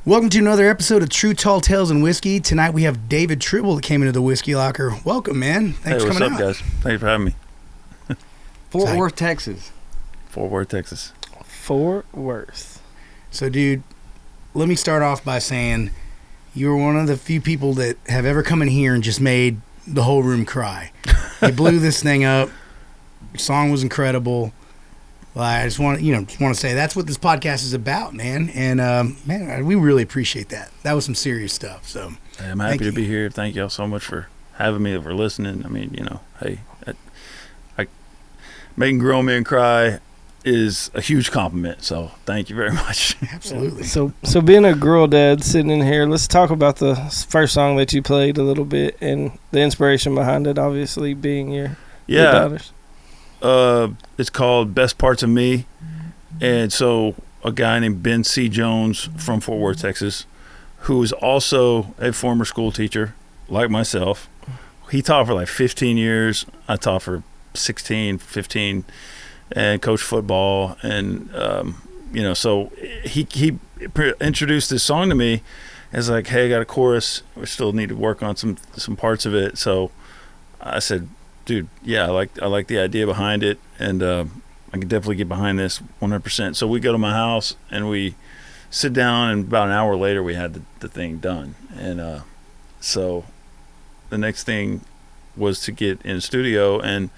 Welcome to another episode of True Tall Tales and Whiskey. Tonight we have David Tribble that came into the Whiskey Locker. Welcome, man. Thanks for coming out. What's up, guys? Thanks for having me. Fort Worth, Texas. Fort Worth, Texas. Fort Worth. So, dude, let me start off by saying you were one of the few people that have ever come in here and just made the whole room cry. You blew this thing up. Your song was incredible. Well, I just want to say that's what this podcast is about, man. And man, we really appreciate that. That was some serious stuff. So I'm happy to be here. Thank y'all so much for having me, for listening. I mean, hey, making grown men cry is a huge compliment. So thank you very much. Absolutely. So being a girl dad sitting in here, let's talk about the first song that you played a little bit and the inspiration behind it. Obviously, being your daughters. It's called Best Parts of Me. And so a guy named Ben C. Jones from Fort Worth, Texas, who is also a former school teacher like myself. He taught for like 15 years. I taught for 16, 15 and coached football. And, so he introduced this song to me as like, hey, I got a chorus. We still need to work on some parts of it. So I said, dude, yeah, I like the idea behind it, and I can definitely get behind this 100%. So we go to my house and we sit down, and about an hour later we had the thing done. And so the next thing was to get in the studio, and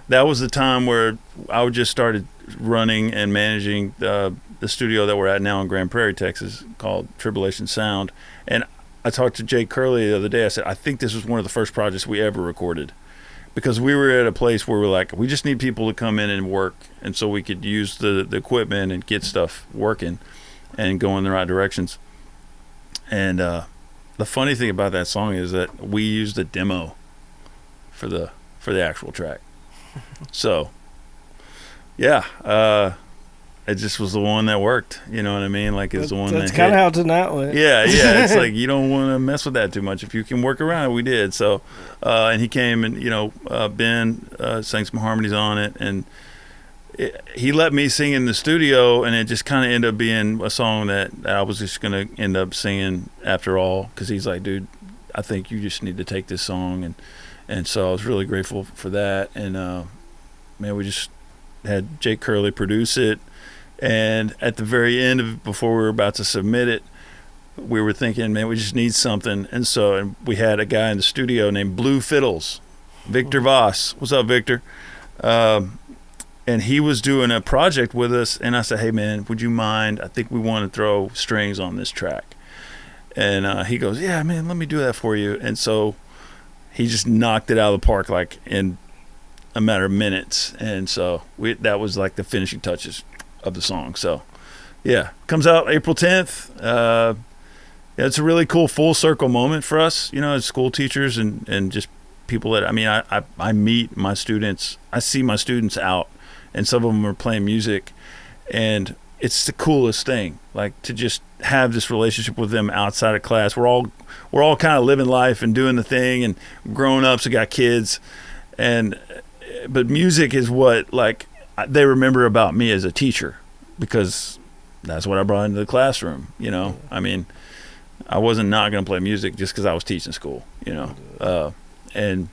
that was the time where I just started running and managing the studio that we're at now in Grand Prairie, Texas, called Tribulation Sound. And I talked to Jake Curley the other day. I said, I think this was one of the first projects we ever recorded, because we were at a place where we're like, we just need people to come in and work, and so we could use the equipment and get stuff working and go in the right directions. And the funny thing about that song is that we used a demo for the actual track. So yeah, it just was the one that worked. You know what I mean? Like, it's the one that's kind of how tonight went. Yeah. It's like, you don't want to mess with that too much. If you can work around it, we did. So, and he came and, Ben sang some harmonies on it, and he let me sing in the studio, and it just kind of ended up being a song that I was just going to end up singing after all, because he's like, dude, I think you just need to take this song. And so I was really grateful for that. And, man, we just had Jake Curley produce it. And at the very end of it, before we were about to submit it, we were thinking, man, we just need something. And we had a guy in the studio named Blue Fiddles, Victor Voss. What's up, Victor? And he was doing a project with us. And I said, hey, man, would you mind? I think we want to throw strings on this track. And he goes, yeah, man, let me do that for you. And so he just knocked it out of the park, like in a matter of minutes. And so that was like the finishing touches of the song. So yeah, comes out April 10th. It's a really cool full circle moment for us, as school teachers and just people that, I meet my students. I see my students out, and some of them are playing music, and it's the coolest thing, like, to just have this relationship with them outside of class. We're all kind of living life and doing the thing, and grown ups and got kids, but music is what, like, they remember about me as a teacher, because that's what I brought into the classroom. I wasn't not going to play music just because I was teaching school, and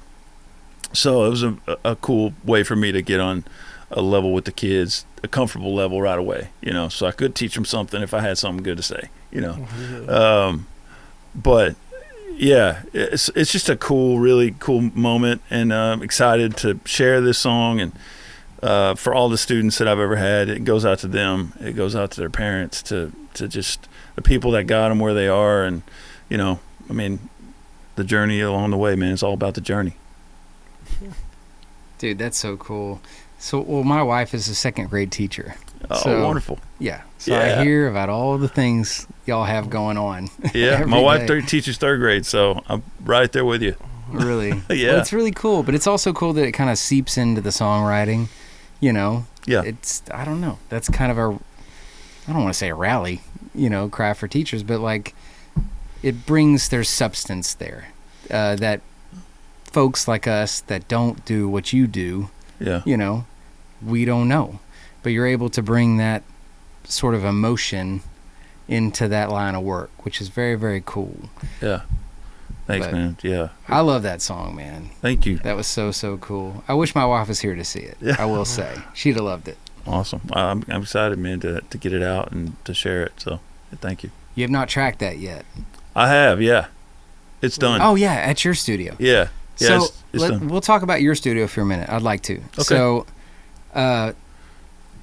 so it was a cool way for me to get on a level with the kids, a comfortable level right away, so I could teach them something if I had something good to say, but yeah, it's just a really cool moment, and I'm excited to share this song. And for all the students that I've ever had, it goes out to them. It goes out to their parents, to just the people that got them where they are. And, the journey along the way, man, it's all about the journey. Dude, that's so cool. So, my wife is a second grade teacher. Oh, wonderful. Yeah. So I hear about all the things y'all have going on. Yeah, my wife teaches third grade, so I'm right there with you. Really? Yeah. Well, it's really cool, but it's also cool that it kind of seeps into the songwriting, Yeah. It's, I don't know. That's kind of I don't want to say a rally, cry for teachers, but like, there's substance there that folks like us that don't do what you do, we don't know. But you're able to bring that sort of emotion into that line of work, which is very, very cool. Yeah. Thanks, man. Yeah. I love that song, man. Thank you. That was so, so cool. I wish my wife was here to see it. Yeah. I will say. She'd have loved it. Awesome. I'm excited, man, to get it out and to share it. So, thank you. You have not tracked that yet? I have, yeah. It's done. Oh, yeah, at your studio. Yeah. Yeah, so it's done. We'll talk about your studio for a minute. I'd like to. Okay. So,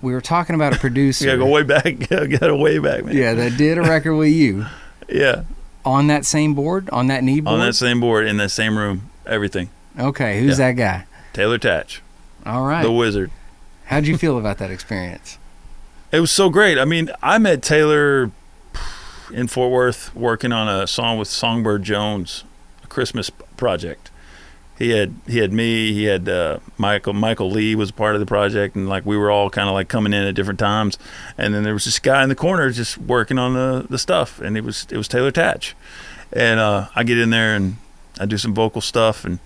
we were talking about a producer. Yeah, go way back. Got way back, man. Yeah, that did a record with you. Yeah. On that same board? On that knee board? On that same board, in that same room, everything. Okay, who's that guy? Taylor Tatch. All right. The Wizard. How'd you feel about that experience? It was so great. I mean, I met Taylor in Fort Worth working on a song with Songbird Jones, a Christmas project. He had me, he had Michael Lee was part of the project, and like we were all kind of like coming in at different times, and then there was this guy in the corner just working on the stuff, and it was Taylor Tatch, and I get in there and I do some vocal stuff, and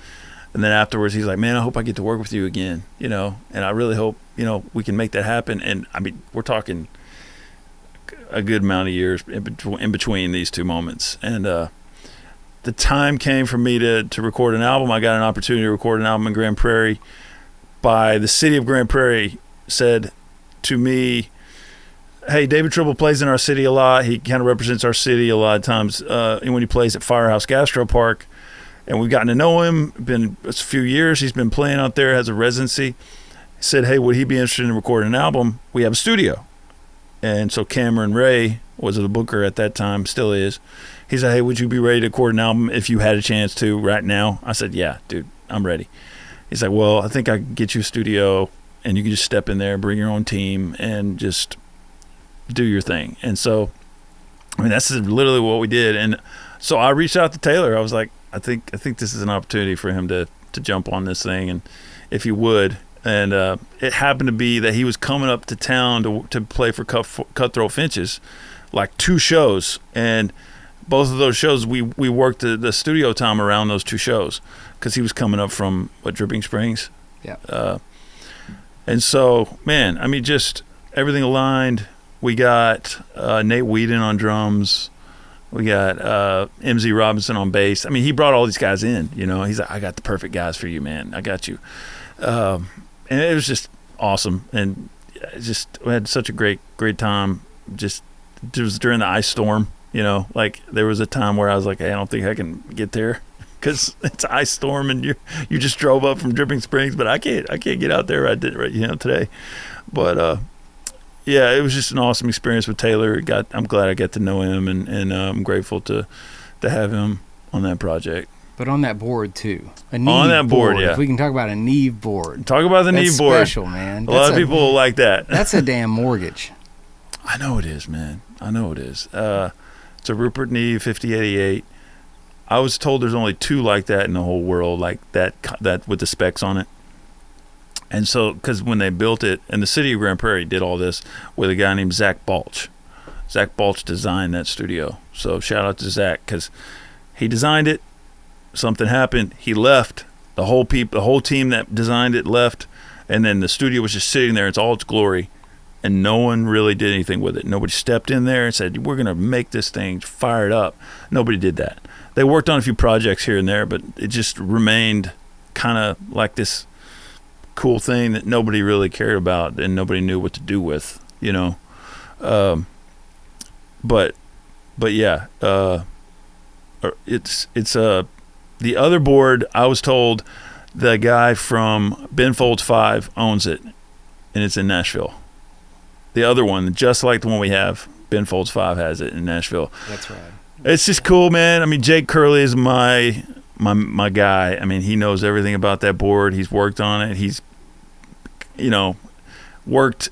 then afterwards he's like, man, I hope I get to work with you again, you know, and I really hope, you know, we can make that happen. And I mean, we're talking a good amount of years in between these two moments, and the time came for me to record an album. I got an opportunity to record an album in Grand Prairie. By the city of Grand Prairie said to me, hey, David Tribble plays in our city a lot. He kind of represents our city a lot of times when he plays at Firehouse Gastro Park. And we've gotten to know him. Been a few years. He's been playing out there, has a residency. He said, hey, would he be interested in recording an album? We have a studio. And so Cameron Ray was the booker at that time, still is. He said, hey, would you be ready to record an album if you had a chance to right now? I said, yeah, dude, I'm ready. He's like, well, I think I can get you a studio, and you can just step in there, bring your own team, and just do your thing. And so, I mean, that's literally what we did. And so I reached out to Taylor. I was like, I think this is an opportunity for him to jump on this thing, and if he would. And it happened to be that he was coming up to town to play for Cutthroat Finches, like 2 shows, and both of those shows we worked the studio time around those 2 shows because he was coming up from Dripping Springs. Yeah. And so, man, I mean, just everything aligned. We got Nate Whedon on drums. We got MZ Robinson on bass. I mean, he brought all these guys in, you know. He's like, I got the perfect guys for you, man. I got you. And it was just awesome. And we had such a great time. It was during the ice storm, you know. Like, there was a time where I was like, hey, I don't think I can get there because it's ice storm and you just drove up from Dripping Springs, but I can't get out there today. But yeah, it was just an awesome experience with Taylor. I'm glad I got to know him, and I'm grateful to have him on that project. But on that board too, on that board, yeah. If we can talk about a Neve board, talk about the Neve board. Special, man. A lot of people like that. That's a damn mortgage. I know it is, man. I know it is. It's a Rupert Neve 5088. I was told there's only 2 like that in the whole world, like that with the specs on it. And so, because when they built it, and the city of Grand Prairie did all this with a guy named Zach Balch. Zach Balch designed that studio. So shout out to Zach, because he designed it. Something happened. He left. The whole team that designed it left, and then the studio was just sitting there. It's all its glory, and no one really did anything with it. Nobody stepped in there and said, we're going to make this thing fired up. Nobody did that. They worked on a few projects here and there, but it just remained kind of like this cool thing that nobody really cared about and nobody knew what to do with, you know. But yeah, it's the other board. I was told the guy from Ben Folds 5 owns it, and it's in Nashville. The other one, just like the one we have, Ben Folds 5 has it in Nashville. That's right. It's just cool, man. I mean, Jake Curley is my guy. I mean, he knows everything about that board. He's worked on it. He's, you know, worked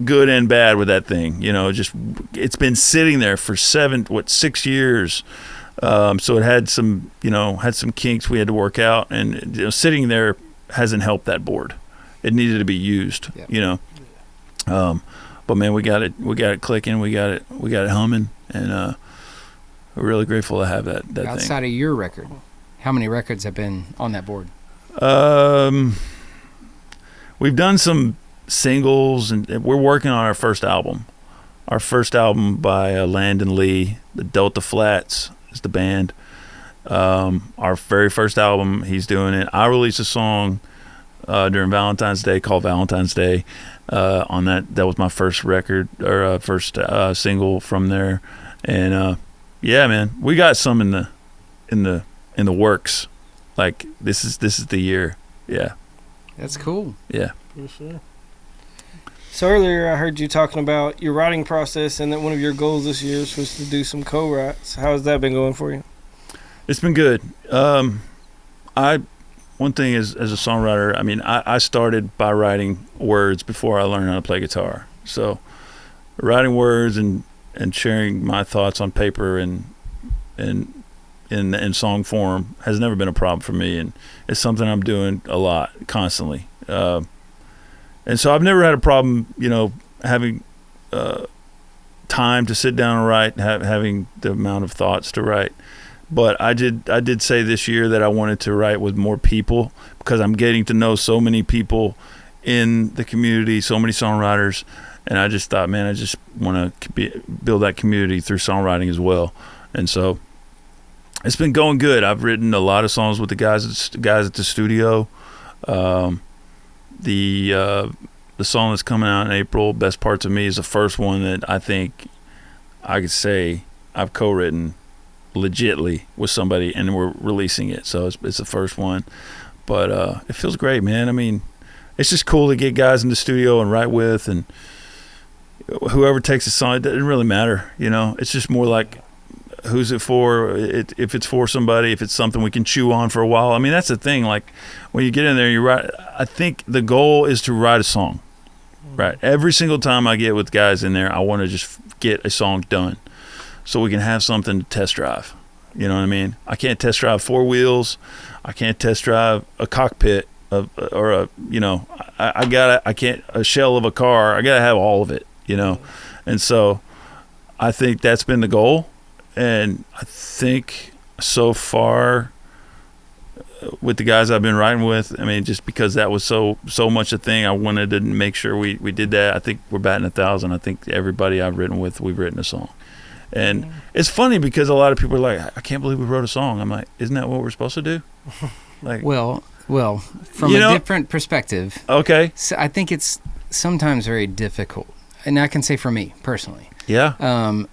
good and bad with that thing. You know, just it's been sitting there for 6 years. So it had some kinks we had to work out, and sitting there hasn't helped that board. It needed to be used. Yep. You know. But man, we got it clicking. We got it humming, and we're really grateful to have that outside thing. Of your record, how many records have been on that board? We've done some singles, and we're working on our first album. our first album by Landon Lee. The Delta Flats is the band. Our very first album, he's doing it. I released a song during Valentine's Day called Valentine's Day. On that was my first record or first single from there. And yeah, man, we got some in the works. Like this is the year. Yeah, that's cool. Yeah, for sure. So earlier I heard you talking about your writing process and that one of your goals this year was to do some co-writes. How has that been going for you? It's been good. One thing is, as a songwriter, I mean, I started by writing words before I learned how to play guitar. So writing words and sharing my thoughts on paper and in song form has never been a problem for me, and it's something I'm doing a lot, constantly. And so I've never had a problem, having time to sit down and write, having the amount of thoughts to write. But I did say this year that I wanted to write with more people because I'm getting to know so many people in the community, so many songwriters, and I just thought, man, I just want to build that community through songwriting as well. And so it's been going good. I've written a lot of songs with the guys at the studio. The song that's coming out in April, Best Parts of Me, is the first one that I think I could say I've co-written legitly with somebody, and we're releasing it. So it's the first one. But it feels great, man. I mean, it's just cool to get guys in the studio and write with, and whoever takes the song, it doesn't really matter. It's just more like, who's it for? If it's for somebody, if it's something we can chew on for a while. I mean, that's the thing. Like, when you get in there, you write. I think the goal is to write a song. Right. Every single time I get with guys in there, I want to just get a song done so we can have something to test drive. You know what I mean? I can't test drive four wheels. I can't test drive a cockpit or I can't a shell of a car. I got to have all of it, And so I think that's been the goal. And I think so far with the guys I've been writing with, I mean, just because that was so much a thing, I wanted to make sure we did that. I think we're batting 1,000. I think everybody I've written with, we've written a song. And it's funny because a lot of people are like, I can't believe we wrote a song. I'm like, isn't that what we're supposed to do? Like, well, from a different perspective. Okay. So I think it's sometimes very difficult. And I can say for me personally. Yeah.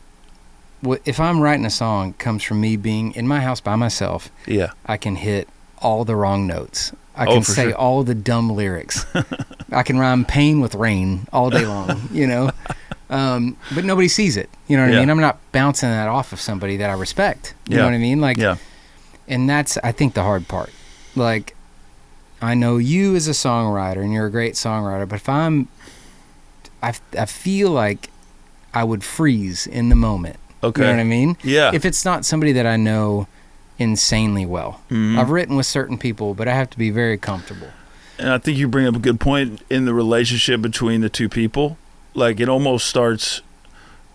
If I'm writing a song, it comes from me being in my house by myself. Yeah. I can hit all the wrong notes. I can say all the dumb lyrics. I can rhyme pain with rain all day long, but nobody sees it. You know what I mean? I'm not bouncing that off of somebody that I respect. You know what I mean? Like, and that's, I think, the hard part. Like, I know you as a songwriter, and you're a great songwriter, but if I feel like I would freeze in the moment. Okay. You know what I mean? Yeah. If it's not somebody that I know insanely well. Mm-hmm. I've written with certain people, but I have to be very comfortable. And I think you bring up a good point in the relationship between the two people. Like, it almost starts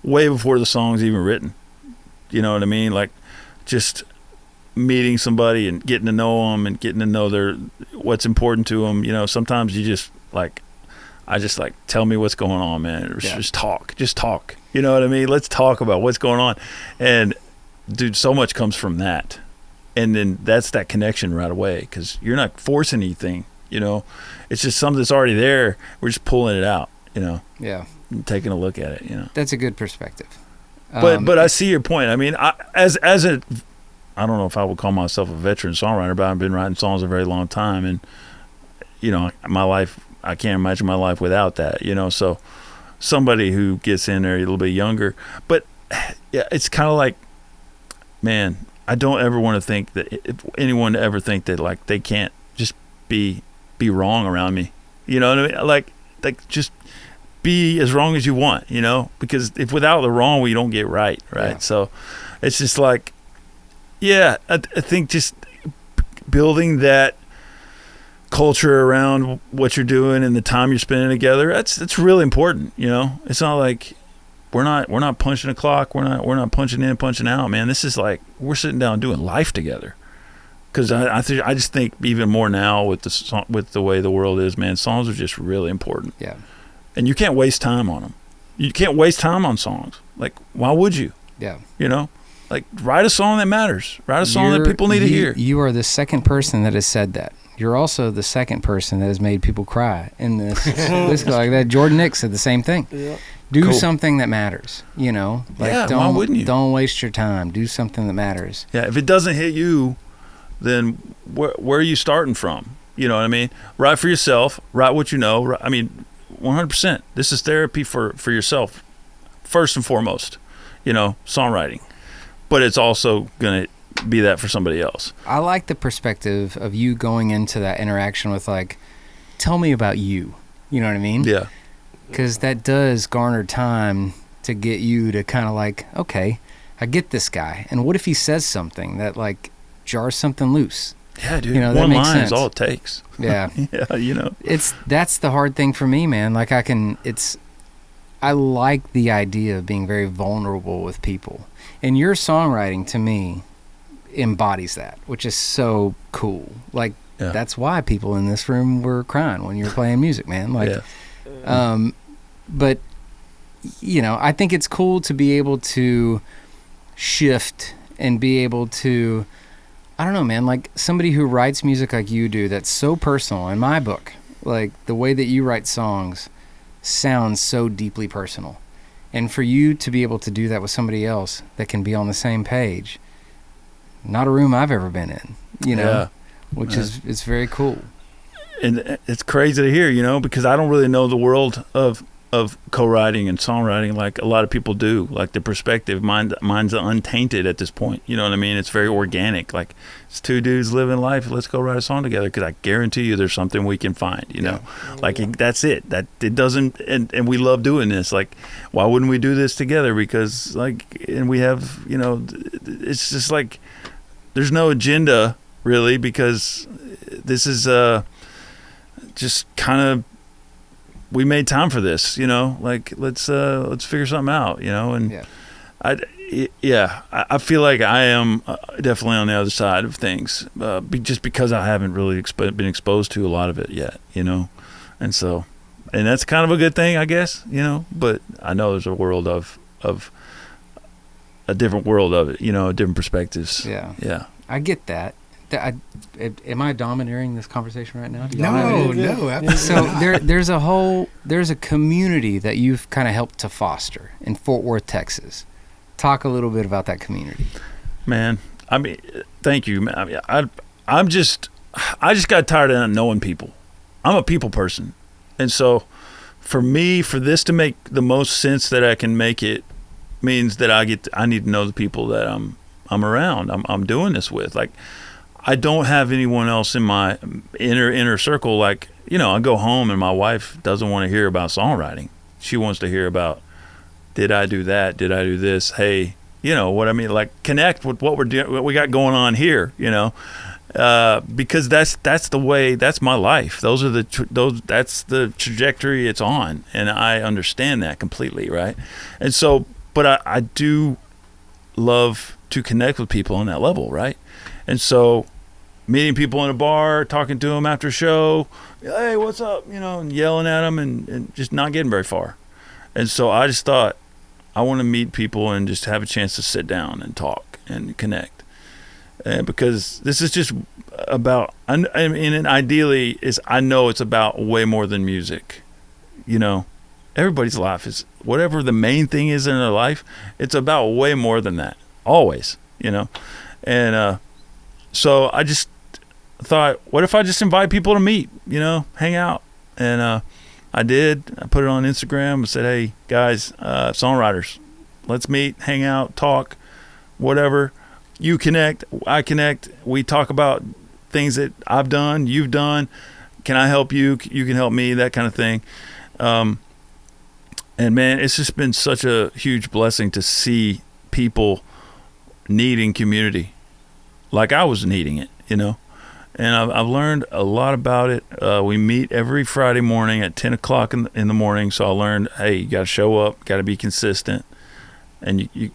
way before the song's even written. You know what I mean? Like, just meeting somebody and getting to know them and getting to know what's important to them. Sometimes you just tell me what's going on, man. Just talk. You know what I mean? Let's talk about what's going on. And dude, so much comes from that. And then that's that connection right away, because you're not forcing anything, It's just something that's already there. We're just pulling it out, Yeah. And taking a look at it, That's a good perspective. But I see your point. I mean, I don't know if I would call myself a veteran songwriter, but I've been writing songs a very long time. And, my life, I can't imagine my life without that, So somebody who gets in there a little bit younger. But, yeah, it's kind of like, man, I don't ever want to think that if anyone ever think that, like, they can't just be wrong around me. You know what I mean? Like just be as wrong as you want, because if without the wrong, we don't get right. Yeah. So it's just like, yeah, I think just building that culture around what you're doing and the time you're spending together, that's really important. It's not like we're not punching a clock. We're not punching in, punching out, man. This is like we're sitting down doing life together. Because I just think even more now with the way the world is, man, songs are just really important. Yeah. And you can't waste time on them. You can't waste time on songs. Like, why would you? Yeah. You know, like, write a song that matters. Write a song that people need to hear. You are the second person that has said that. You're also the second person that has made people cry in this. Like that. Jordan Nick said the same thing. Yeah. Do something that matters. You know, like why wouldn't you? Don't waste your time. Do something that matters. Yeah, if it doesn't hit you, then where are you starting from? You know what I mean? Write for yourself. Write what you know. I mean, 100%. This is therapy for yourself, first and foremost. You know, songwriting, but it's also gonna be that for somebody else. I like the perspective of you going into that interaction with like, tell me about you. You know what I mean? Yeah. Because that does garner time to get you to kind of like, okay, I get this guy. And what if he says something that like jars something loose? Yeah, dude. You know, one that makes line sense. is all it takes. Yeah. Yeah, you know. That's the hard thing for me, man. Like I like the idea of being very vulnerable with people. And your songwriting to me embodies that, which is so cool. Like that's why people in this room were crying when you were playing music, man. Like but you know, I think it's cool to be able to shift and be able to, I don't know, man, like somebody who writes music like you do that's so personal in my book. Like the way that you write songs sounds so deeply personal. And for you to be able to do that with somebody else that can be on the same page, not a room I've ever been in, you know, which is, it's very cool. And it's crazy to hear, you know, because I don't really know the world of co-writing and songwriting like a lot of people do. Like the perspective, mine's untainted at this point. You know what I mean? It's very organic. Like it's two dudes living life. Let's go write a song together because I guarantee you there's something we can find. You know, like that's it. That it doesn't. And we love doing this. Like, why wouldn't we do this together? Because like, and we have, you know, it's just like there's no agenda really because this is just kind of. We made time for this, you know, like let's figure something out, you know, and I feel like I am definitely on the other side of things, just because I haven't really been exposed to a lot of it yet, you know, and so, and that's kind of a good thing, I guess, you know, but I know there's a world of a different world of it, you know, different perspectives. Yeah. I get that. Am I domineering this conversation right now? No, absolutely. So there's a community that you've kind of helped to foster in Fort Worth, Texas. Talk a little bit about that community. Man, I mean, thank you, man. I mean, I just got tired of not knowing people. I'm a people person, and so for me, for this to make the most sense that I can make it, means that I need to know the people that I'm around. I'm doing this with, like. I don't have anyone else in my inner circle. Like, you know, I go home and my wife doesn't want to hear about songwriting. She wants to hear about, did I do that? Did I do this? Hey, you know what I mean? Like connect with what we got going on here, you know, because that's the way, that's my life. That's the trajectory it's on. And I understand that completely. Right. And so, but I do love to connect with people on that level. Right. And so meeting people in a bar, talking to them after a show, hey, what's up? You know, and yelling at them and just not getting very far. And so I just thought I want to meet people and just have a chance to sit down and talk and connect. And because this is just about, I mean, and ideally I know it's about way more than music. You know, everybody's life is, whatever the main thing is in their life, it's about way more than that. Always, you know. And so I just thought, what if I just invite people to meet, you know, hang out? And I did. I put it on Instagram. I said, hey, guys, songwriters, let's meet, hang out, talk, whatever. You connect, I connect. We talk about things that I've done, you've done. Can I help you? You can help me, that kind of thing. And, man, it's just been such a huge blessing to see people needing community like I was needing it, you know. And I've learned a lot about it. We meet every Friday morning at 10 o'clock in the morning. So I learned, hey, you got to show up, got to be consistent. And you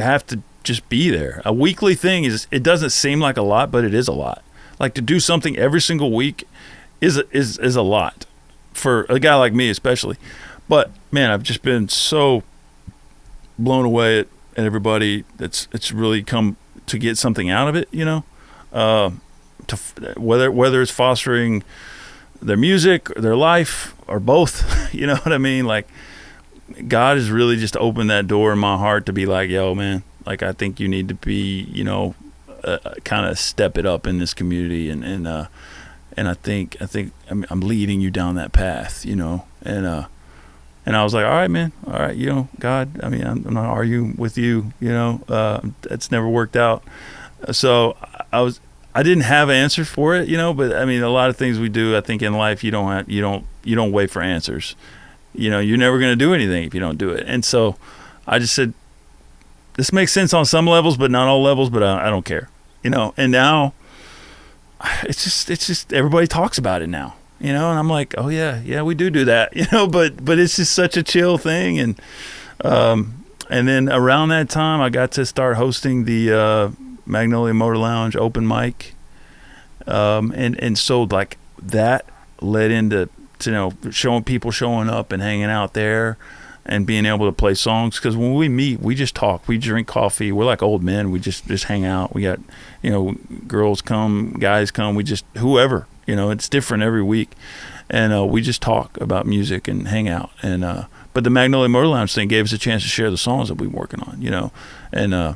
have to just be there. A weekly thing it doesn't seem like a lot, but it is a lot. Like to do something every single week is a lot for a guy like me, especially. But man, I've just been so blown away at everybody it's really come to get something out of it, to whether it's fostering their music or their life or both. You know what I mean? Like, God has really just opened that door in my heart to be like, yo, man, like, I think you need to be, kind of step it up in this community, and I think I'm leading you down that path, and I was like, all right, man, all right, God, I mean, I'm not arguing with you, it's never worked out. So I didn't have an answer for it, but I mean, a lot of things we do, I think in life, you don't wait for answers. You're never going to do anything if you don't do it. And so I just said, this makes sense on some levels, but not all levels, but I don't care, and now it's just everybody talks about it now, and I'm like, oh yeah, we do that, but it's just such a chill thing. And then around that time, I got to start hosting the Magnolia Motor Lounge open mic, and so like that led into showing up and hanging out there and being able to play songs, because when we meet, we just talk, we drink coffee, we're like old men, we just hang out. We got girls come, guys come, we just whoever, it's different every week, and we just talk about music and hang out. And but the Magnolia Motor Lounge thing gave us a chance to share the songs that we've been working on, and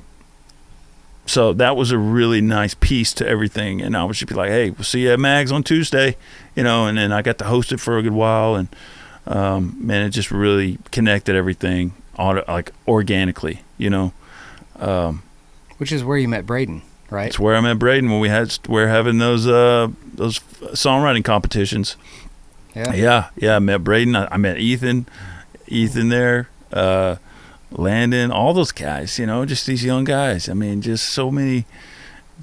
so that was a really nice piece to everything. And I would just be like, hey, we'll see you at Mags on Tuesday, and then I got to host it for a good while. And man, it just really connected everything like organically, Which is where you met Braden, right? It's where I met Braden when we're having those songwriting competitions. Yeah. I met Braden. I met Ethan there. Landon, all those guys, just these young guys. I mean, just so many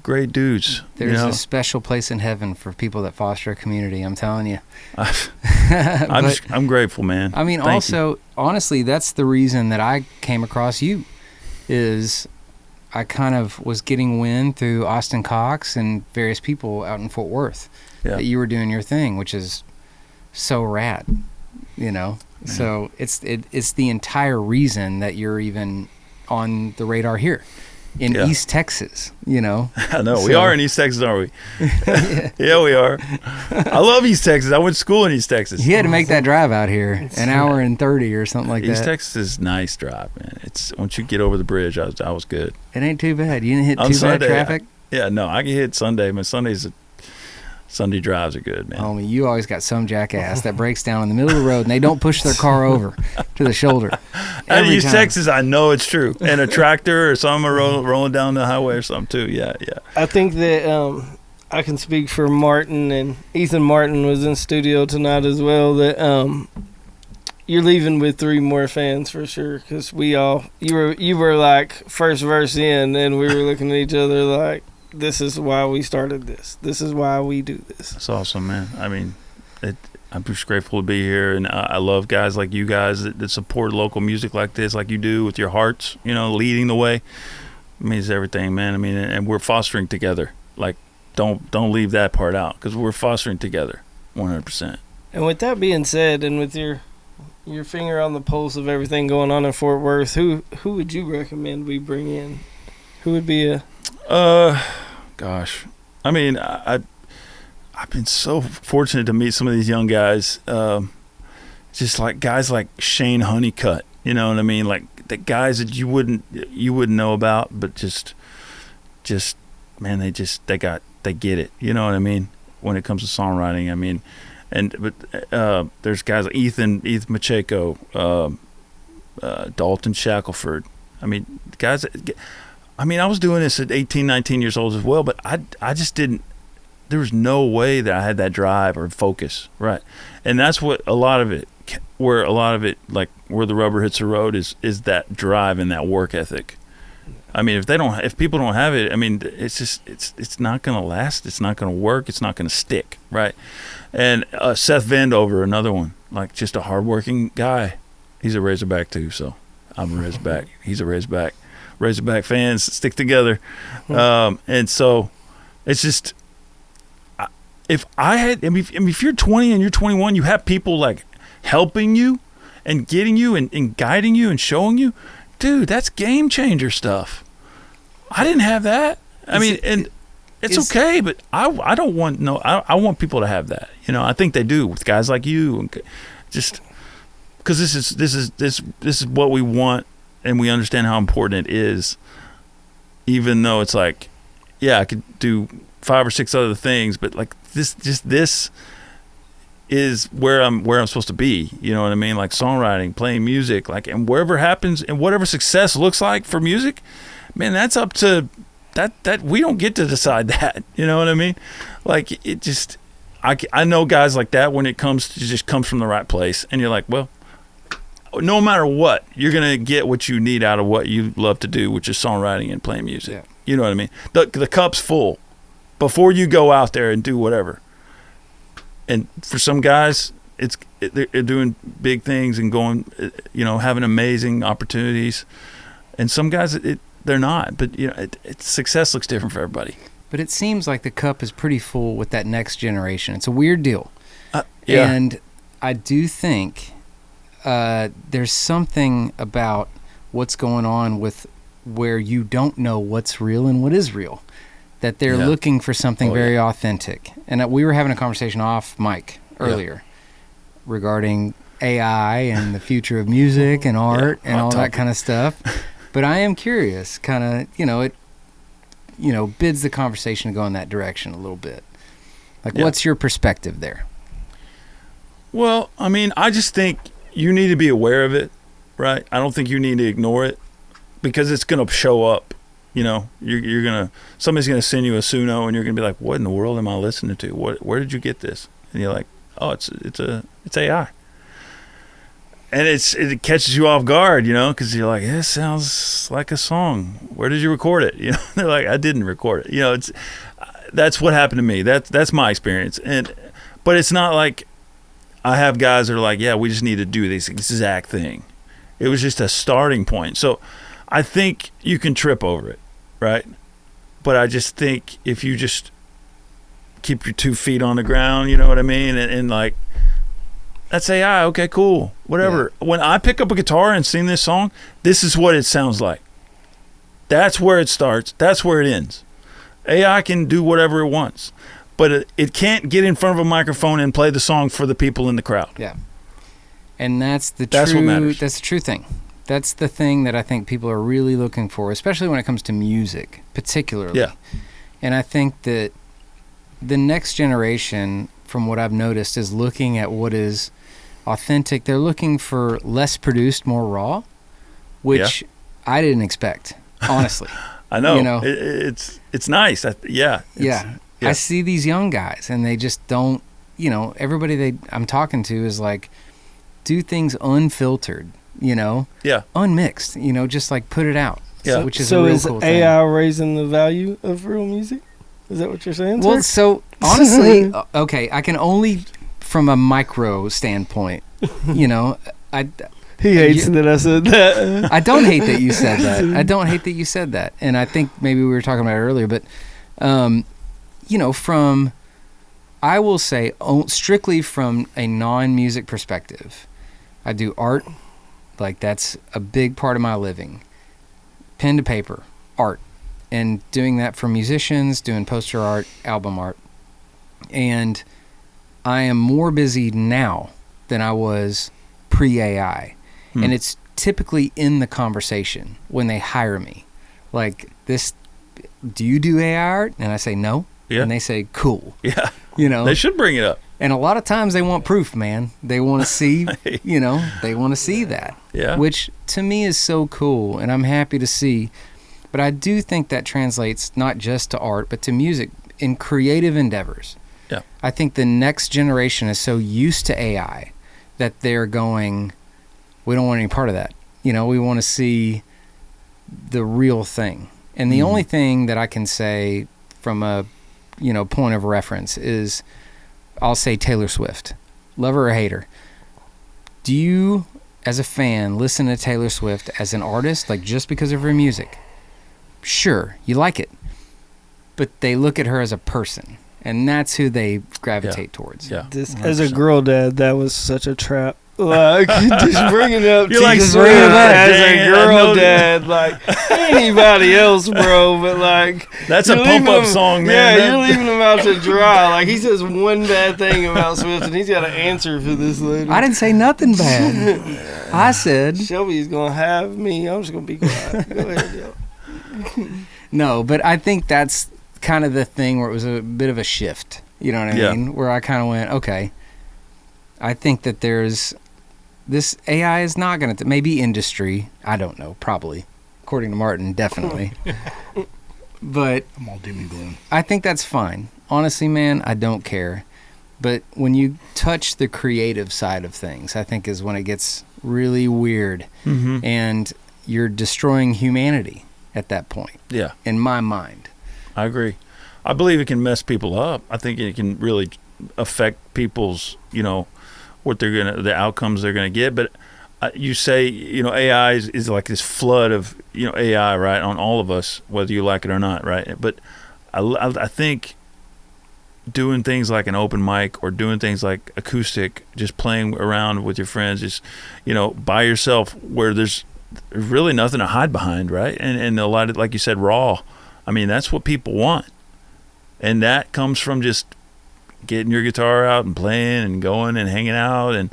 great dudes. There's a special place in heaven for people that foster a community, I'm telling you. I'm grateful, man. I mean, Thank you. honestly, that's the reason that I came across you, is I kind of was getting wind through Austin Cox and various people out in Fort Worth that you were doing your thing, which is so rad, So it's the entire reason that you're even on the radar here in East Texas, I know. So, we are in East Texas, aren't we? Yeah, we are. I love East Texas. I went to school in East Texas. You had to make that drive out here, an hour and 30 or something like that. East Texas is a nice drive, man. It's once you get over the bridge, I was good. It ain't too bad. You didn't hit too bad traffic? No, I can hit Sunday. My Sunday drives are good, man. Homie, you always got some jackass that breaks down in the middle of the road and they don't push their car over to the shoulder. At East Texas, I know it's true. And a tractor or something rolling down the highway or something too. Yeah. I think that I can speak for Martin, and Ethan Martin was in studio tonight as well, that you're leaving with 3 more fans for sure, because you were like first verse in, and we were looking at each other like, this is why we started this. This is why we do this. That's awesome, man. I mean, I'm just grateful to be here, and I love guys like you guys that support local music like this, like you do with your hearts, leading the way. It means everything, man. I mean, and we're fostering together. Like, don't leave that part out, because we're fostering together 100%. And with that being said, and with your finger on the pulse of everything going on in Fort Worth, who would you recommend we bring in? Who would be a... Gosh. I mean, I've been so fortunate to meet some of these young guys. Just like guys like Shane Honeycutt, you know what I mean? Like the guys that you wouldn't know about, but just man, they get it. You know what I mean? When it comes to songwriting, I mean, but there's guys like Ethan Macheco, Dalton Shackelford. I mean, guys. I mean, I was doing this at 18, 19 years old as well, but I just didn't. There was no way that I had that drive or focus, right? And that's what where the rubber hits the road is that drive and that work ethic. I mean, if people don't have it, I mean, it's not going to last. It's not going to work. It's not going to stick, right? And Seth Vandover, another one, like just a hardworking guy. He's a Razorback too, so I'm a Razorback. He's a Razorback. Razorback fans stick together, and so it's just if you're 20 and you're 21, you have people like helping you and getting you and guiding you and showing you, dude, that's game changer stuff. I didn't have that. I mean, and it's okay, but I don't want I want people to have that. You know, I think they do with guys like you, and just because this is what we want, and we understand how important it is. Even though it's like, yeah, I could do 5 or 6 other things, but like this is where I'm supposed to be. You know what I mean? Like songwriting, playing music, like, and wherever happens and whatever success looks like for music, man, that's up to that we don't get to decide that. You know what I mean? Like it just, I know guys like that when it just comes from the right place, and you're like, well, no matter what, you're gonna get what you need out of what you love to do, which is songwriting and playing music. Yeah. You know what I mean? The cup's full before you go out there and do whatever. And for some guys, they're doing big things and going, you know, having amazing opportunities. And some guys, they're not. But you know, success looks different for everybody. But it seems like the cup is pretty full with that next generation. It's a weird deal. Yeah. And I do think there's something about what's going on with where you don't know what's real and what is real. That they're looking for something very authentic. And we were having a conversation off mic earlier regarding AI and the future of music and art and all that kind of stuff. But I am curious, kind of, it bids the conversation to go in that direction a little bit. Like, what's your perspective there? Well, I mean, I just think you need to be aware of it, right? I don't think you need to ignore it because it's going to show up. You know, somebody's gonna send you a Suno, and you're gonna be like, "What in the world am I listening to? Where did you get this?" And you're like, "Oh, it's AI," and it catches you off guard, because you're like, "This sounds like a song. Where did you record it?" You know, they're like, "I didn't record it." That's what happened to me. That's my experience, but it's not like I have guys that are like, "Yeah, we just need to do this exact thing." It was just a starting point. So I think you can trip over it. Right, but I just think if you just keep your 2 feet on the ground, you know what I mean, and like, that's AI. Okay, cool, whatever. Yeah. When I pick up a guitar and sing this song, this is what it sounds like. That's where it starts. That's where it ends. AI can do whatever it wants, but it can't get in front of a microphone and play the song for the people in the crowd. Yeah, and that's what matters. That's the true thing. That's the thing that I think people are really looking for, especially when it comes to music, particularly. Yeah. And I think that the next generation, from what I've noticed, is looking at what is authentic. They're looking for less produced, more raw, which I didn't expect, honestly. I know. It's nice. Yeah. I see these young guys, and they just don't, everybody I'm talking to is like, do things unfiltered. Unmixed, just like put it out. Yeah. Which is a real cool thing. AI raising the value of real music? Is that what you're saying? Well, so honestly, okay, I can only from a micro standpoint, He hates that I said that. I don't hate that you said that. And I think maybe we were talking about it earlier, but I will say strictly from a non-music perspective, I do art. Like, that's a big part of my living. Pen to paper, art. And doing that for musicians, doing poster art, album art. And I am more busy now than I was pre-AI. And it's typically in the conversation when they hire me. Like, do you do AI art? And I say, no. Yeah. And they say, cool. Yeah. They should bring it up. And a lot of times they want proof, man. They want to see, they want to see that. Yeah. Which to me is so cool, and I'm happy to see. But I do think that translates not just to art, but to music in creative endeavors. Yeah. I think the next generation is so used to AI that they're going, we don't want any part of that. We want to see the real thing. And the only thing that I can say from a, point of reference is, I'll say Taylor Swift. Love her or hate her. Do you, as a fan, listen to Taylor Swift as an artist, like just because of her music? Sure, you like it. But they look at her as a person, and that's who they gravitate towards. Yeah. As a girl dad, that was such a trap Like, just bringing up You're like, T-Swift as dang a it, I girl know dad, like anybody else, bro. But like, That's a you're pump leaving up him- song, man. Yeah, That- you're leaving him out to dry. Like, he says one bad thing about Swift, and he's got an answer for this later. I didn't say nothing bad. I said Shelby's gonna have me. I'm just gonna be quiet. Go ahead, yo. no, but I think that's kind of the thing where it was a bit of a shift. You know what I Yeah. mean? Where I kind of went, okay, I think that there's this AI is not going to, maybe industry, I don't know, probably. According to Martin, definitely. But I'm all doom and gloom. I think that's fine. Honestly, man, I don't care. But when you touch the creative side of things, I think is when it gets really weird. Mm-hmm. And you're destroying humanity at that point, Yeah, in my mind. I agree. I believe it can mess people up. I think it can really affect people's, what they're gonna, the outcomes they're gonna get. But you say, AI is like this flood of, AI, right, on all of us, whether you like it or not, right? But I think doing things like an open mic or doing things like acoustic, just playing around with your friends, just, by yourself, where there's really nothing to hide behind, right? And a lot of, like you said, raw. I mean, that's what people want. And that comes from just getting your guitar out and playing and going and hanging out and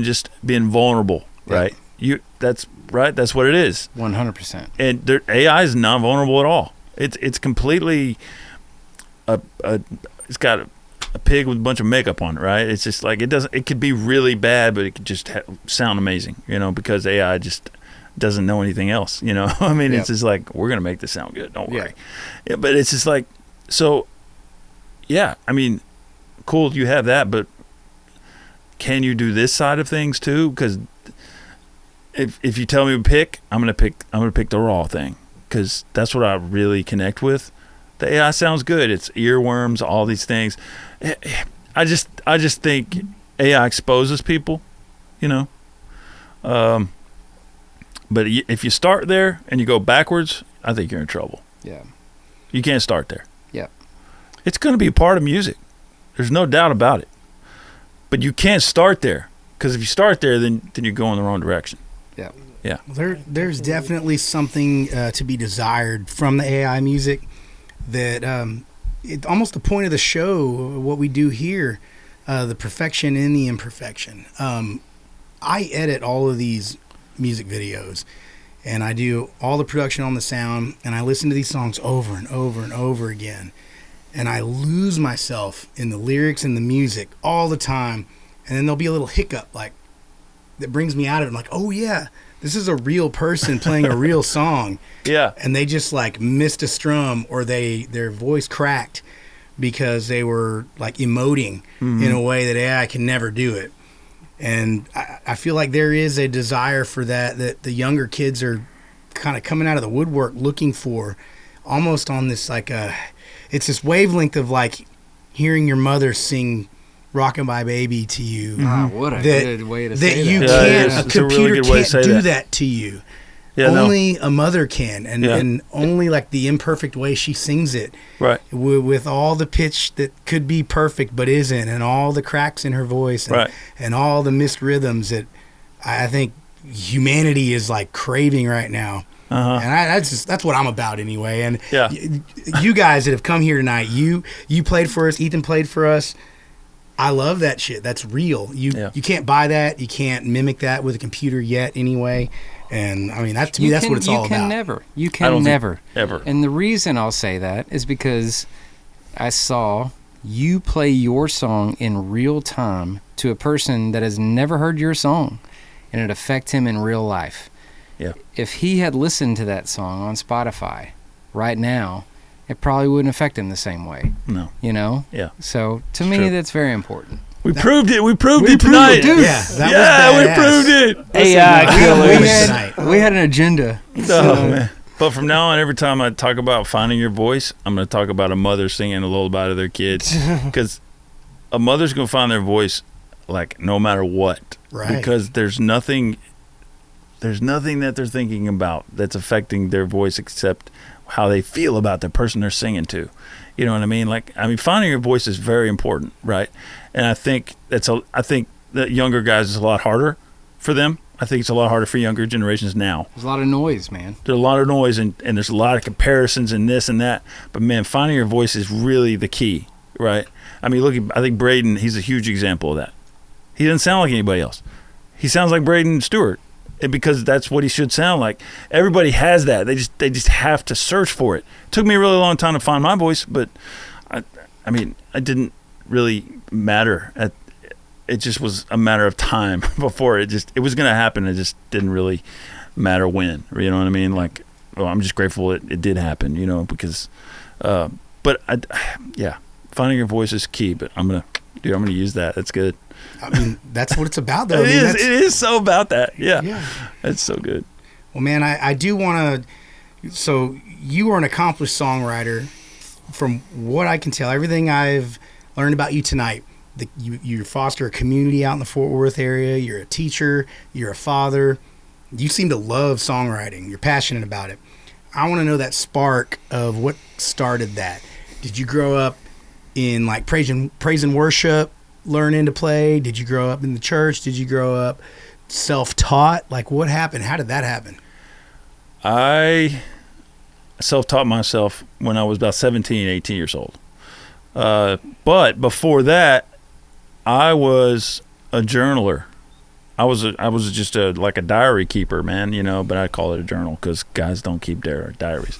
just being vulnerable, right? That's right. That's what it is. 100%. And AI is not vulnerable at all. It's completely it's got a pig with a bunch of makeup on it, right? It's just like it could be really bad, but it could just sound amazing, because AI just doesn't know anything else, I mean, It's just like, we're gonna make this sound good, don't worry. Yeah, but it's just like, so yeah, I mean, cool, you have that, but can you do this side of things too? Because if you tell me to pick, I'm gonna pick the raw thing, because that's what I really connect with. The AI sounds good. It's earworms, all these things. I just think AI exposes people, But if you start there and you go backwards, I think you're in trouble. Yeah. You can't start there. Yeah. It's going to be a part of music. There's no doubt about it. But you can't start there, because if you start there, then you're going the wrong direction. Yeah. Yeah. There's definitely something to be desired from the AI music that it's almost the point of the show, what we do here, the perfection in the imperfection. I edit all of these music videos, and I do all the production on the sound, and I listen to these songs over and over and over again, and I lose myself in the lyrics and the music all the time. And then there'll be a little hiccup like that brings me out of it. I'm like, oh yeah, this is a real person playing a real song. Yeah. And they just like missed a strum, or their voice cracked because they were like emoting in a way that AI can never do it. And I feel like there is a desire for that the younger kids are kind of coming out of the woodwork looking for, almost on this like it's this wavelength of like hearing your mother sing "Rockin' My Baby" to you. What a good way to say that. You that. can't, it's a a computer really good way to can't say do that. that to you. Yeah, Only a mother can, and Yeah. and only like the imperfect way she sings it, Right. with all the pitch that could be perfect but isn't, and all the cracks in her voice, and, Right. and all the missed rhythms that I think humanity is like craving right now. Uh-huh. And that's what I'm about anyway. And Yeah. you guys that have come here tonight, you played for us, Ethan played for us. I love that shit. That's real. You can't buy that. You can't mimic that with a computer yet anyway. And I mean, that to me, that's what it's all about. You I can don't never. think ever. And the reason I'll say that is because I saw you play your song in real time to a person that has never heard your song, and it affect him in real life. Yeah. If he had listened to that song on Spotify right now, it probably wouldn't affect him the same way. No. Yeah. So to me, true. that's very important. We proved it. We proved it tonight. dude. Yeah, that We was badass. proved it. AI we killers. tonight. We had an agenda. Oh, man. But from now on, every time I talk about finding your voice, I'm going to talk about a mother singing a lullaby to their kids, because a mother's going to find their voice like no matter what, Right. because there's nothing that they're thinking about that's affecting their voice except how they feel about the person they're singing to. You know what I mean? Finding your voice is very important, right? And I think the younger guys is a lot harder for them. I think it's a lot harder for younger generations now. There's a lot of noise, man. There's a lot of noise, and there's a lot of comparisons and this and that. But, man, finding your voice is really the key, right? I mean, I think Braden, he's a huge example of that. He doesn't sound like anybody else. He sounds like Braden Stewart, and because that's what he should sound like. Everybody has that. They just have to search for it. It took me a really long time to find my voice, but, I mean, it didn't really matter it just was a matter of time before it was going to happen. It just didn't really matter when, you know what I mean? Like, I'm just grateful it did happen, you know, because, finding your voice is key, but I'm going to use that. That's good. I mean, that's what it's about though. It is so about that. Yeah. That's so good. Well, man, I do want to, so you are an accomplished songwriter from what I can tell, everything I've learned about you tonight. You foster a community out in the Fort Worth area. You're a teacher. You're a father. You seem to love songwriting. You're passionate about it. I want to know that spark of what started that. Did you grow up in like praise and worship, learning to play? Did you grow up in the church? Did you grow up self-taught? Like, what happened? How did that happen? I self-taught myself when I was about 17, 18 years old. But before that, I was a journaler. I was just like a diary keeper, man, you know, but I call it a journal because guys don't keep diaries.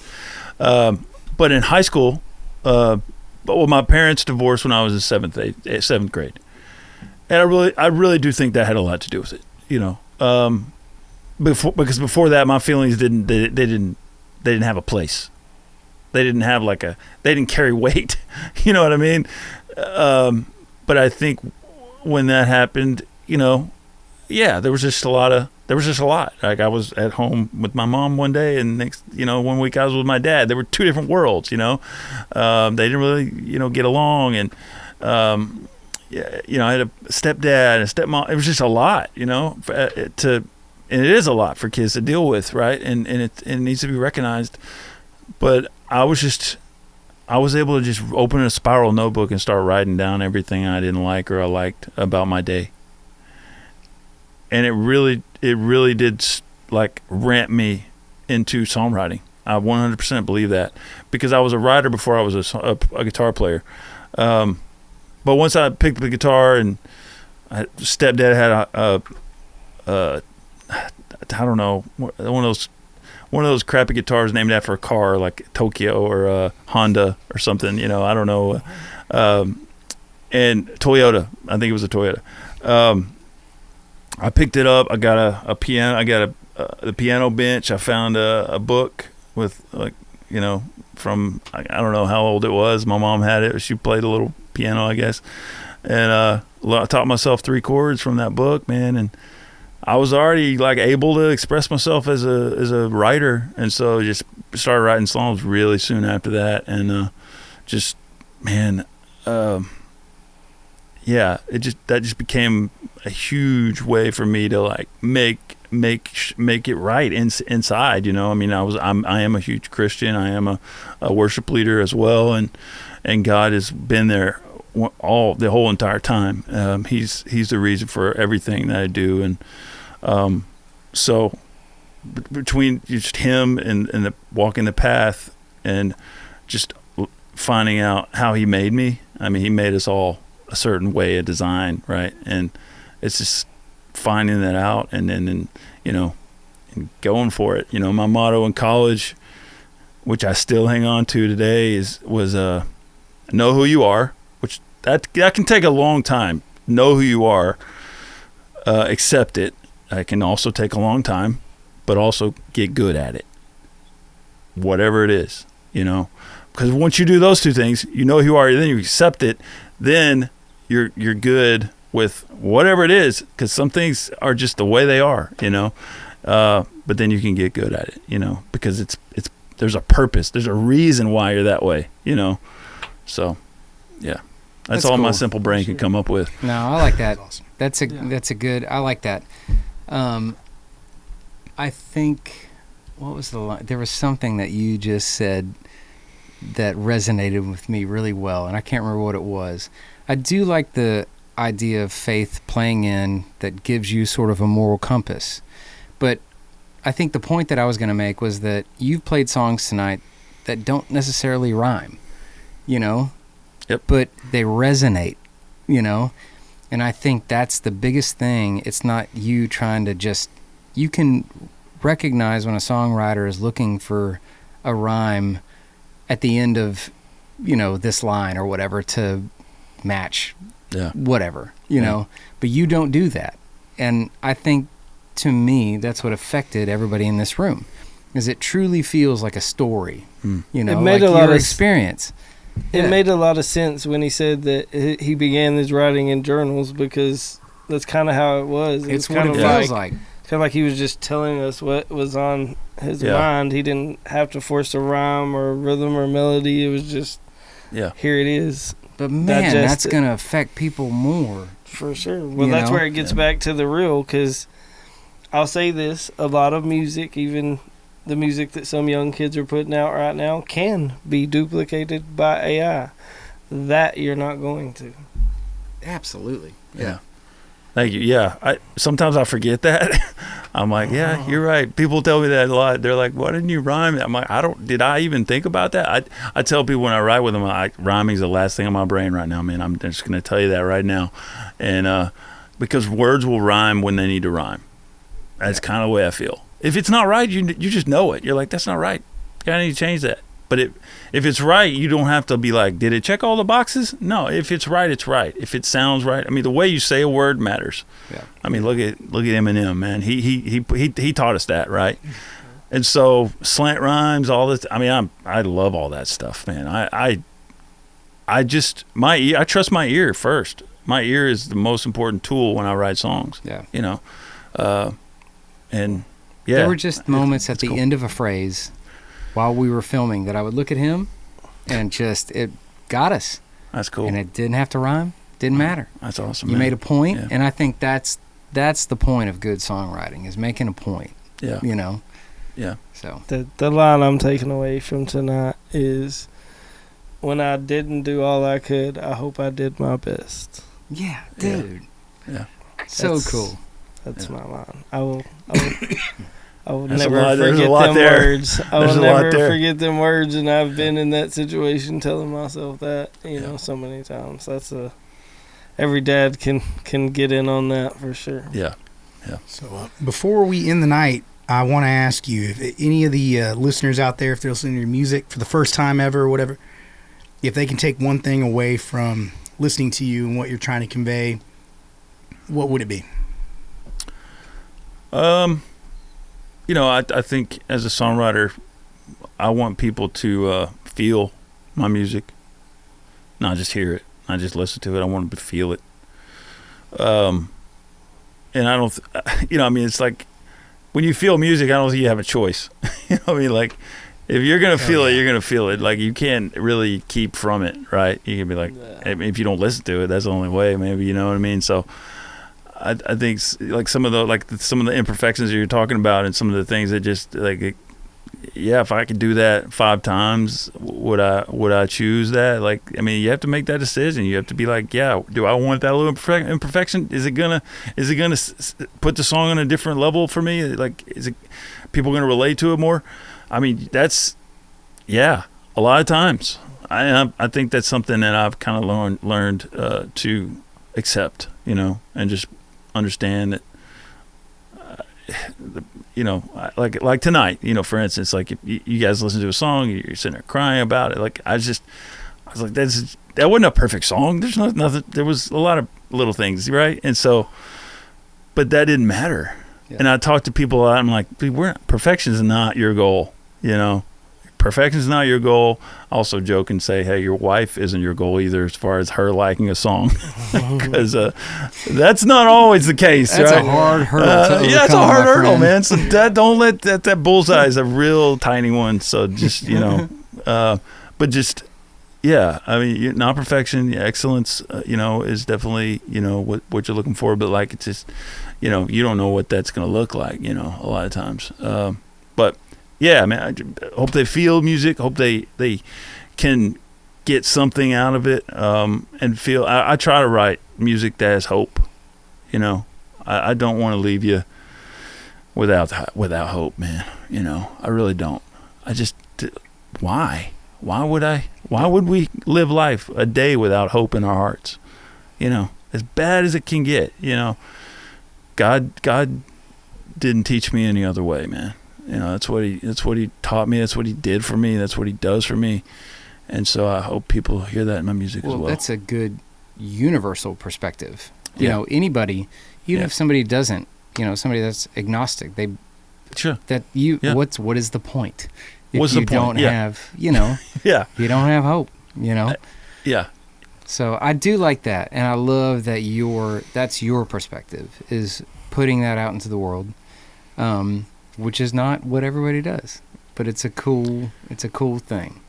But in high school, my parents divorced when I was in seventh grade. And I really do think that had a lot to do with it, you know. Because before that, my feelings didn't have a place. They didn't have they didn't carry weight. You know what I mean? But I think when that happened, you know, there was just a lot. Like, I was at home with my mom one day, and next, you know, 1 week I was with my dad. There were two different worlds, you know. They didn't really, you know, get along, and you know, I had a stepdad and a stepmom. It was just a lot, you know, and it is a lot for kids to deal with, right? And it needs to be recognized. But I was able to just open a spiral notebook and start writing down everything I didn't like or I liked about my day. And it really did like ramp me into songwriting. I 100% believe that, because I was a writer before I was a guitar player. But once I picked up the guitar, and stepdad had I don't know, one of those crappy guitars named after a car, like Tokyo or Honda or something, you know, I don't know. And Toyota, I think it was a Toyota. I picked it up. I got a piano. I got the piano bench. I found a book with, like, you know, from, I don't know how old it was. My mom had it. She played a little piano, I guess. And I taught myself 3 chords from that book, man. And I was already like able to express myself as a writer, and so just started writing songs really soon after that, and just, man, that just became a huge way for me to like make it right inside, you know. I mean, I am a huge Christian. I am a worship leader as well, and God has been there the whole entire time. He's the reason for everything that I do, and so between just him and the walking the path and just finding out how he made me. I mean, he made us all a certain way, a design, right? And it's just finding that out, and then you know, and going for it. You know, my motto in college, which I still hang on to today, was know who you are, which that can take a long time. Know who you are, accept it. It can also take a long time, but also get good at it. Whatever it is, you know, because once you do those two things, you know who you are, then you accept it, then you're good with whatever it is, because some things are just the way they are, you know. But then you can get good at it, you know, because it's there's a purpose, there's a reason why you're that way, you know. So, yeah, that's all cool. My simple brain can come up with. No, I like that. That's awesome. That's a good. I like that. I think, what was the line? There was something that you just said that resonated with me really well, and I can't remember what it was. I idea of faith playing in that gives you sort of a moral compass. But I think the point that I was going to make was that you've played songs tonight that don't necessarily rhyme, you know? Yep. But they resonate, you know? And I think that's the biggest thing. It's not you trying to just... You can recognize when a songwriter is looking for a rhyme at the end of, you know, this line or whatever to match whatever, you know? But you don't do that. And I think, to me, that's what affected everybody in this room, is it truly feels like a story, you know, it made like a lot your of experience. It made a lot of sense when he said that he began his writing in journals, because that's kind of how it was. It's what it feels like. It's kind of like he was just telling us what was on his mind. He didn't have to force a rhyme or a rhythm or melody. It was just, here it is. But man, that's going to affect people more. For sure. Well, that's where it gets back to the real, because I'll say this, a lot of music, even the music that some young kids are putting out right now, can be duplicated by AI. That you're not going to. Absolutely. Yeah. Thank you. Yeah. Sometimes I forget that. I'm like, yeah, you're right. People tell me that a lot. They're like, why didn't you rhyme? I'm like, did I even think about that? I tell people when I write with them, rhyming's the last thing on my brain right now, man. I'm just going to tell you that right now. And because words will rhyme when they need to rhyme. That's kind of the way I feel. If it's not right, you just know it. You're like, that's not right. I need to change that. But if it's right, you don't have to be like, did it check all the boxes? No, if it's right, it's right. If it sounds right, I mean, the way you say a word matters. Yeah. I mean, look at Eminem, man. He taught us that, right? And so slant rhymes, all this. I mean, I love all that stuff, man. I trust my ear first. My ear is the most important tool when I write songs. Yeah. You know, and yeah. There were just moments at the end of a phrase while we were filming that I would look at him and it got us. That's cool. And it didn't have to rhyme. Didn't matter. That's awesome. You made a point, and I think that's the point of good songwriting, is making a point. Yeah. You know? Yeah. So the line I'm taking away from tonight is, when I didn't do all I could, I hope I did my best. Yeah, dude. Yeah. So cool. That's my line. I will never forget them words. I will never forget them words, and I've been in that situation telling myself that, you know, so many times. That's every dad can get in on that for sure. Yeah. Yeah. So before we end the night, I want to ask you, if any of the listeners out there, if they're listening to your music for the first time ever or whatever, if they can take one thing away from listening to you and what you're trying to convey, what would it be? You know, I think as a songwriter, I want people to feel my music, not just hear it, not just listen to it. I want them to feel it. And I don't, you know, I mean, it's like when you feel music, I don't think you have a choice. You know what I mean? Like, if you're going to feel it, you're going to feel it. Like, you can't really keep from it, right? You can be like, if you don't listen to it, that's the only way, maybe, you know what I mean? So I think like some of the imperfections that you're talking about, and some of the things that just like, if I could do that 5 times, would I choose that? Like, I mean, you have to make that decision. You have to be like, do I want that little imperfection? Is it gonna put the song on a different level for me? Like, is it people gonna relate to it more? I mean, that's a lot of times. I think that's something that I've kind of learned to accept, you know, and just understand that, you know, like tonight, you know, for instance, like if you guys listen to a song, you're sitting there crying about it. Like, I was like, that wasn't a perfect song. There's nothing. There was a lot of little things, right? And so, but that didn't matter. Yeah. And I talk to people a lot. I'm like, perfection is not your goal, you know. Perfection is not your goal. I also joke and say, hey, your wife isn't your goal either, as far as her liking a song, because that's not always the case. That's right? a hard hurdle. It's a hard hurdle, man. So don't let that bullseye is a real tiny one. So just, you know, but just, I mean, not perfection, excellence, you know, is definitely, you know, what you're looking for. But like, it's just, you know, you don't know what that's going to look like, you know, a lot of times. But yeah, man, I hope they feel music. Hope they can get something out of it, and feel. I try to write music that has hope. You know, I don't want to leave you without hope, man. You know, I really don't. I just, why would we live life a day without hope in our hearts? You know, as bad as it can get. You know, God didn't teach me any other way, man. You know, that's what he taught me. That's what he did for me. That's what he does for me. And so I hope people hear that in my music as well. That's a good universal perspective. You know, anybody, even if somebody doesn't, you know, somebody that's agnostic, what is the point? If What's you the point? Don't have, you know, you don't have hope, you know? So I do like that. And I love that that's your perspective, is putting that out into the world, which is not what everybody does, but it's a cool thing.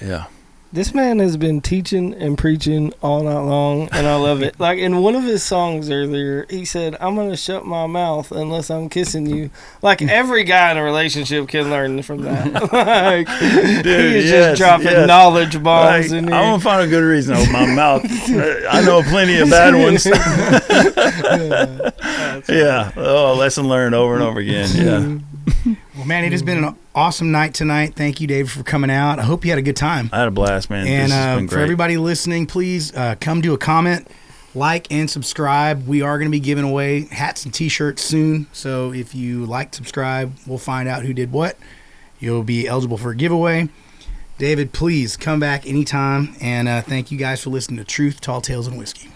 Yeah. This man has been teaching and preaching all night long, and I love it. Like, in one of his songs earlier, he said, "I'm going to shut my mouth unless I'm kissing you." Like, every guy in a relationship can learn from that. Like, dude, he is just dropping knowledge bombs in here. I'm going to find a good reason to open my mouth. I know plenty of bad ones. Lesson learned over and over again. Yeah. Well, man, it has been an awesome night tonight. Thank you, Dave, for coming out. I hope you had a good time. I had a blast, man. And this has been great. For everybody listening, please come do a comment, like, and subscribe. We are going to be giving away hats and T-shirts soon. So if you like, subscribe, we'll find out who did what. You'll be eligible for a giveaway. David, please come back anytime. And thank you guys for listening to Truth, Tall Tales, and Whiskey.